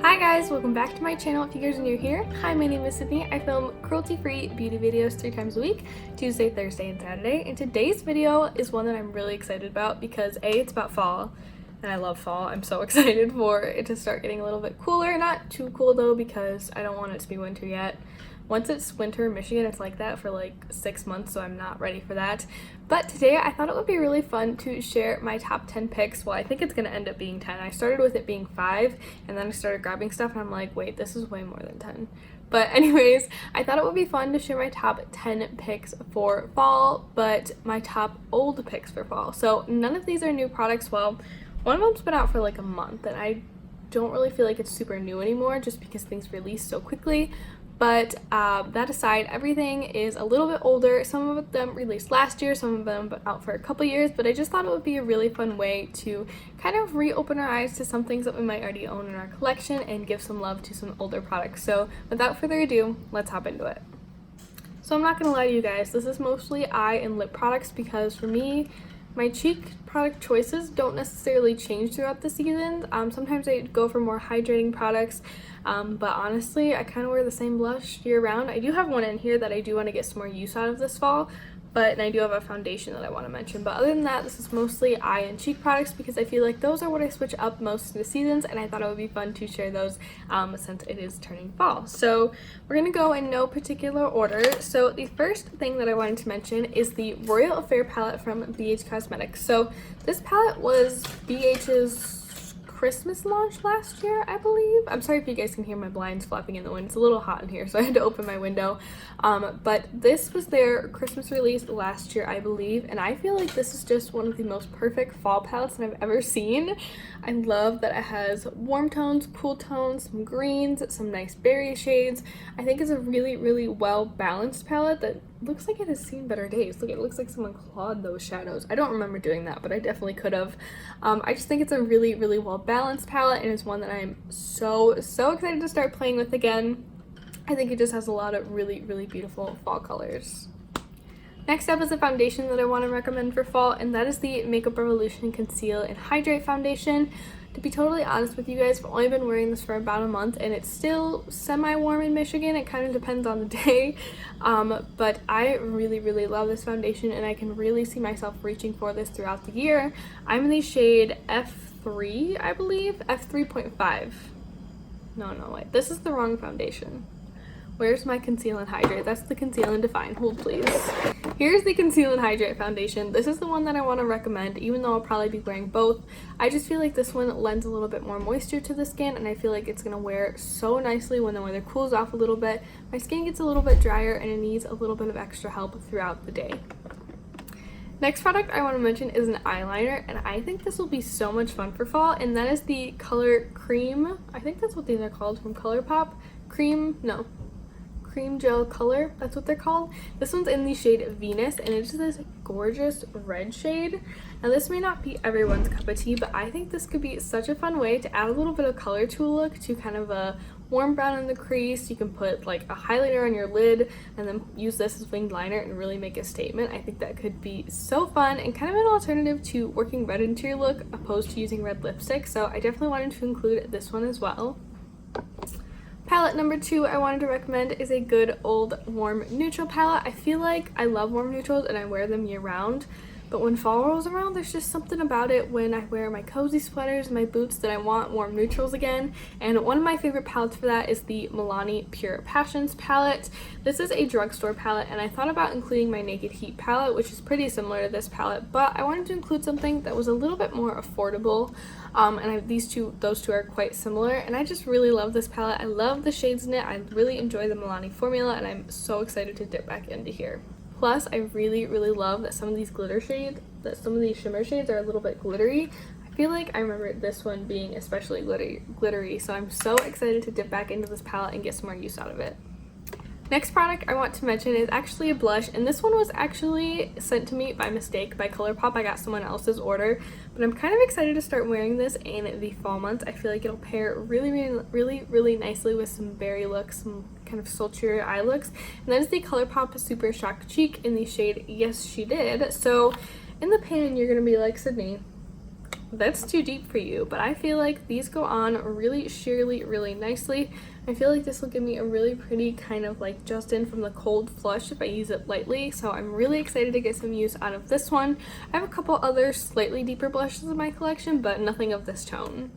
Hi guys, welcome back to my channel. If you guys are new here, hi, my name is Sydney. I film cruelty-free beauty videos 3 times a week, Tuesday, Thursday, and Saturday. And today's video is one that I'm really excited about because A, it's about fall, and I love fall. I'm so excited for it to start getting a little bit cooler. Not too cool though, because I don't want it to be winter yet. Once it's winter in Michigan, it's like that for like 6 months, so I'm not ready for that. But today I thought it would be really fun to share my top 10 picks. Well, I think it's going to end up being 10. I started with it being 5, and then I started grabbing stuff, and I'm like, wait, this is way more than 10. But anyways, I thought it would be fun to share my top 10 picks for fall, but my top old picks for fall. So none of these are new products. Well, one of them's been out for like a month, and I don't really feel like it's super new anymore just because things release so quickly. But that aside, everything is a little bit older. Some of them released last year, some of them been out for a couple years, but I just thought it would be a really fun way to kind of reopen our eyes to some things that we might already own in our collection and give some love to some older products. So without further ado, let's hop into it. So I'm not gonna lie to you guys, this is mostly eye and lip products because for me, my cheek product choices don't necessarily change throughout the seasons. Sometimes I go for more hydrating products, but honestly, I kind of wear the same blush year round. I do have one in here that I do want to get some more use out of this fall, and I do have a foundation that I want to mention. But other than that, this is mostly eye and cheek products because I feel like those are what I switch up most of the seasons, and I thought it would be fun to share those since it is turning fall. So we're going to go in no particular order. So the first thing that I wanted to mention is the Royal Affair palette from BH Cosmetics. So this palette was BH's Christmas launch last year, I believe. I'm sorry if you guys can hear my blinds flapping in the wind. It's a little hot in here, so I had to open my window. But this was their Christmas release last year, I believe, and I feel like this is just one of the most perfect fall palettes that I've ever seen. I love that it has warm tones, cool tones, some greens, some nice berry shades. I think it's a really, really well-balanced palette that looks like it has seen better days. Look, it looks like someone clawed those shadows. I don't remember doing that, but I definitely could have. I just think it's a really, really well-balanced palette, and it's one that I'm so excited to start playing with again. I think it just has a lot of really, really beautiful fall colors. Next up is a foundation that I want to recommend for fall, and that is the Makeup Revolution Conceal and Hydrate Foundation. To be totally honest with you guys, I've only been wearing this for about a month, and it's still semi-warm in Michigan. It kind of depends on the day, but I really, really love this foundation, and I can really see myself reaching for this throughout the year. I'm in the shade F3, I believe, F3.5. No, wait, this is the wrong foundation. Where's my Conceal and Hydrate? That's the Conceal and Define. Hold, please. Here's the Conceal and Hydrate foundation. This is the one that I want to recommend, even though I'll probably be wearing both. I just feel like this one lends a little bit more moisture to the skin, and I feel like it's going to wear so nicely when the weather cools off a little bit. My skin gets a little bit drier, and it needs a little bit of extra help throughout the day. Next product I want to mention is an eyeliner, and I think this will be so much fun for fall, and that is the Color Cream. I think that's what these are called from Colourpop. Cream Gel Color, that's what they're called. This one's in the shade Venus, and it's this gorgeous red shade. Now this may not be everyone's cup of tea, but I think this could be such a fun way to add a little bit of color to a look, to kind of a warm brown in the crease. You can put like a highlighter on your lid and then use this as winged liner and really make a statement. I think that could be so fun and kind of an alternative to working red into your look opposed to using red lipstick, so I definitely wanted to include this one as well. Palette number 2 I wanted to recommend is a good old warm neutral palette. I feel like I love warm neutrals and I wear them year round, but when fall rolls around, there's just something about it when I wear my cozy sweaters and my boots that I want warm neutrals again. And one of my favorite palettes for that is the Milani Pure Passions palette. This is a drugstore palette, and I thought about including my Naked Heat palette, which is pretty similar to this palette, but I wanted to include something that was a little bit more affordable. Those two are quite similar, and I just really love this palette. I love the shades in it. I really enjoy the Milani formula, and I'm so excited to dip back into here. Plus, I really, really love that some of these shimmer shades are a little bit glittery. I feel like I remember this one being especially glittery, so I'm so excited to dip back into this palette and get some more use out of it. Next product I want to mention is actually a blush, and this one was actually sent to me by mistake by Colourpop. I got someone else's order, but I'm kind of excited to start wearing this in the fall months. I feel like it'll pair really nicely with some berry looks, some kind of sultry eye looks, and that is the Colourpop Super Shock Cheek in the shade Yes She Did. So in the pan, you're going to be like, Sydney, that's too deep for you, but I feel like these go on really sheerly, really nicely. I feel like this will give me a really pretty kind of like just in from the cold flush if I use it lightly, so I'm really excited to get some use out of this one. I have a couple other slightly deeper blushes in my collection, but nothing of this tone.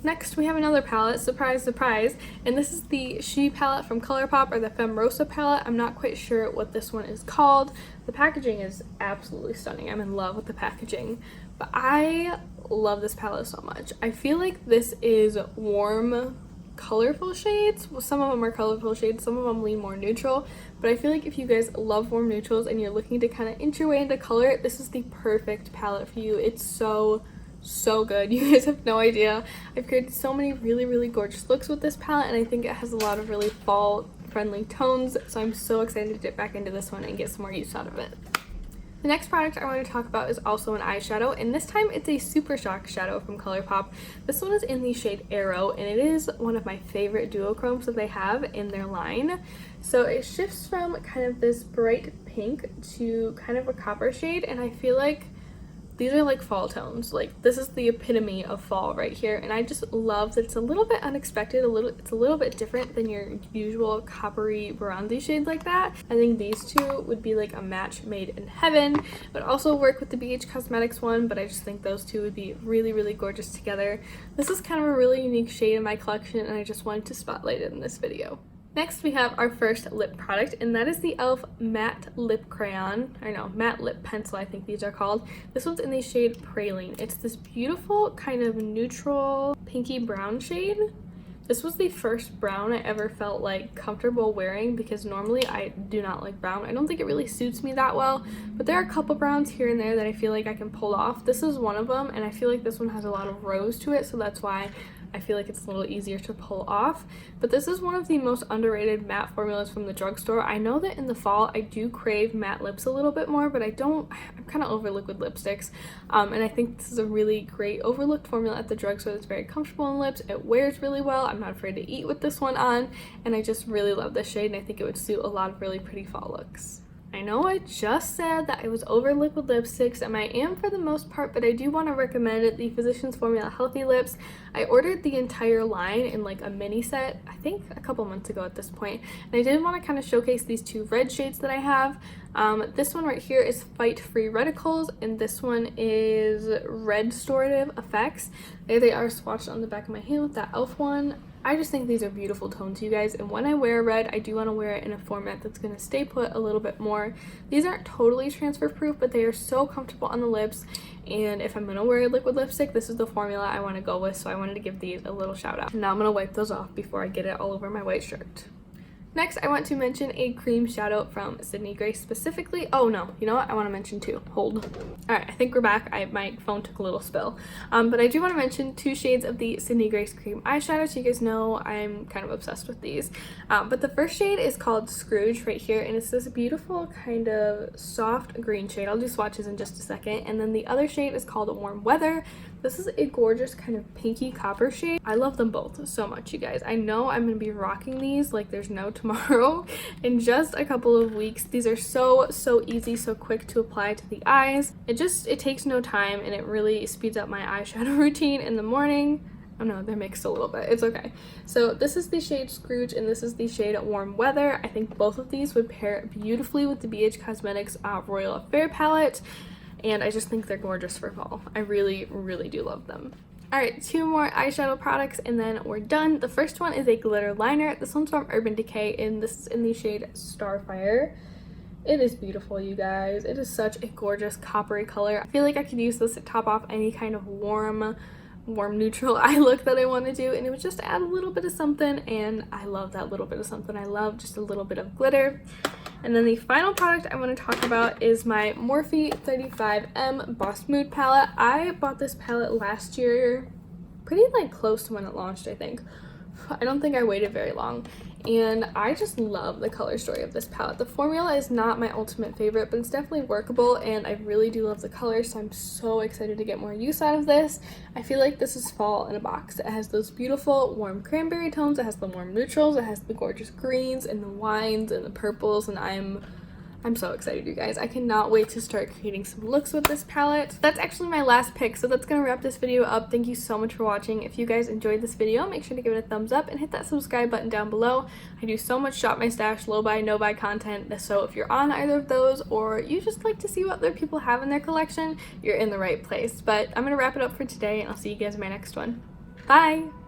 Next, we have another palette, surprise, surprise, and this is the She palette from Colourpop, or the Femme Rosa palette. I'm not quite sure what this one is called. The packaging is absolutely stunning. I'm in love with the packaging, but I love this palette so much. I feel like this is warm, colorful shades. Well, some of them are colorful shades, some of them lean more neutral, but I feel like if you guys love warm neutrals and you're looking to kind of inch your way into color, this is the perfect palette for you. It's so good. You guys have no idea. I've created so many really gorgeous looks with this palette, and I think it has a lot of really fall friendly tones, so I'm so excited to dip back into this one and get some more use out of it. The next product I want to talk about is also an eyeshadow, and this time it's a Super Shock shadow from Colourpop. This one is in the shade Arrow, and it is one of my favorite duochromes that they have in their line. So it shifts from kind of this bright pink to kind of a copper shade, and I feel like these are like fall tones. Like, this is the epitome of fall right here, and I just love that it's a little bit unexpected, it's a little bit different than your usual coppery bronzy shade like that. I think these two would be like a match made in heaven, but also work with the BH Cosmetics one, but I just think those two would be really gorgeous together. This is kind of a really unique shade in my collection, and I just wanted to spotlight it in this video. Next, we have our first lip product, and that is the e.l.f. Matte Lip Crayon. I know, Matte Lip Pencil, I think these are called. This one's in the shade Praline. It's this beautiful kind of neutral pinky brown shade. This was the first brown I ever felt like comfortable wearing, because normally I do not like brown. I don't think it really suits me that well, but there are a couple browns here and there that I feel like I can pull off. This is one of them, and I feel like this one has a lot of rose to it, so that's why I feel like it's a little easier to pull off. But this is one of the most underrated matte formulas from the drugstore. I know that in the fall I do crave matte lips a little bit more, but I'm kind of over liquid lipsticks, and I think this is a really great overlooked formula at the drugstore that's very comfortable on lips. It wears really well. I'm not afraid to eat with this one on, and I just really love this shade, and I think it would suit a lot of really pretty fall looks. I know I just said that I was over liquid lipsticks, and I am for the most part, but I do want to recommend the Physicians Formula Healthy Lips. I ordered the entire line in like a mini set, I think a couple months ago at this point, and I did want to kind of showcase these two red shades that I have. This one right here is Fight Free Reticles, and this one is Restorative Effects. There they are swatched on the back of my hand with that e.l.f. one. I just think these are beautiful tones, you guys, and when I wear red, I do want to wear it in a format that's going to stay put a little bit more. These aren't totally transfer proof, but they are so comfortable on the lips, and if I'm going to wear a liquid lipstick, this is the formula I want to go with, so I wanted to give these a little shout out. Now I'm going to wipe those off before I get it all over my white shirt. Next, I want to mention a cream shadow from Sidney Gray specifically. Oh no, you know what? I want to mention two. Hold. Alright, I think we're back. My phone took a little spill. But I do want to mention two shades of the Sidney Gray's cream eyeshadow, so you guys know I'm kind of obsessed with these. But the first shade is called Scrooge right here, and it's this beautiful kind of soft green shade. I'll do swatches in just a second. And then the other shade is called Warm Weather. This is a gorgeous kind of pinky copper shade. I love them both so much, you guys. I know I'm going to be rocking these like there's no tomorrow in just a couple of weeks. These are so easy, so quick to apply to the eyes. It takes no time, and it really speeds up my eyeshadow routine in the morning. Oh no, they're mixed a little bit. It's okay. So this is the shade Scrooge, and this is the shade Warm Weather. I think both of these would pair beautifully with the BH Cosmetics Royal Affair palette, and I just think they're gorgeous for fall. I really do love them. Alright, two more eyeshadow products and then we're done. The first one is a glitter liner. This one's from Urban Decay, and this is in the shade Starfire. It is beautiful, you guys. It is such a gorgeous coppery color. I feel like I could use this to top off any kind of warm neutral eye look that I want to do, and it would just add a little bit of something, and I love that little bit of something. I love just a little bit of glitter. And then the final product I want to talk about is my Morphe 35M Boss Mood palette. I bought this palette last year, pretty like close to when it launched, I think. I don't think I waited very long, and I just love the color story of this palette. The formula is not my ultimate favorite, but it's definitely workable, and I really do love the colors, so I'm so excited to get more use out of this. I feel like this is fall in a box. It has those beautiful warm cranberry tones, it has the warm neutrals, it has the gorgeous greens and the wines and the purples, and I'm I'm so excited, you guys. I cannot wait to start creating some looks with this palette. That's actually my last pick, so that's gonna wrap this video up. Thank you so much for watching. If you guys enjoyed this video, make sure to give it a thumbs up and hit that subscribe button down below. I do so much shop my stash, low buy, no buy content, so if you're on either of those or you just like to see what other people have in their collection, you're in the right place. But I'm gonna wrap it up for today, and I'll see you guys in my next one. Bye!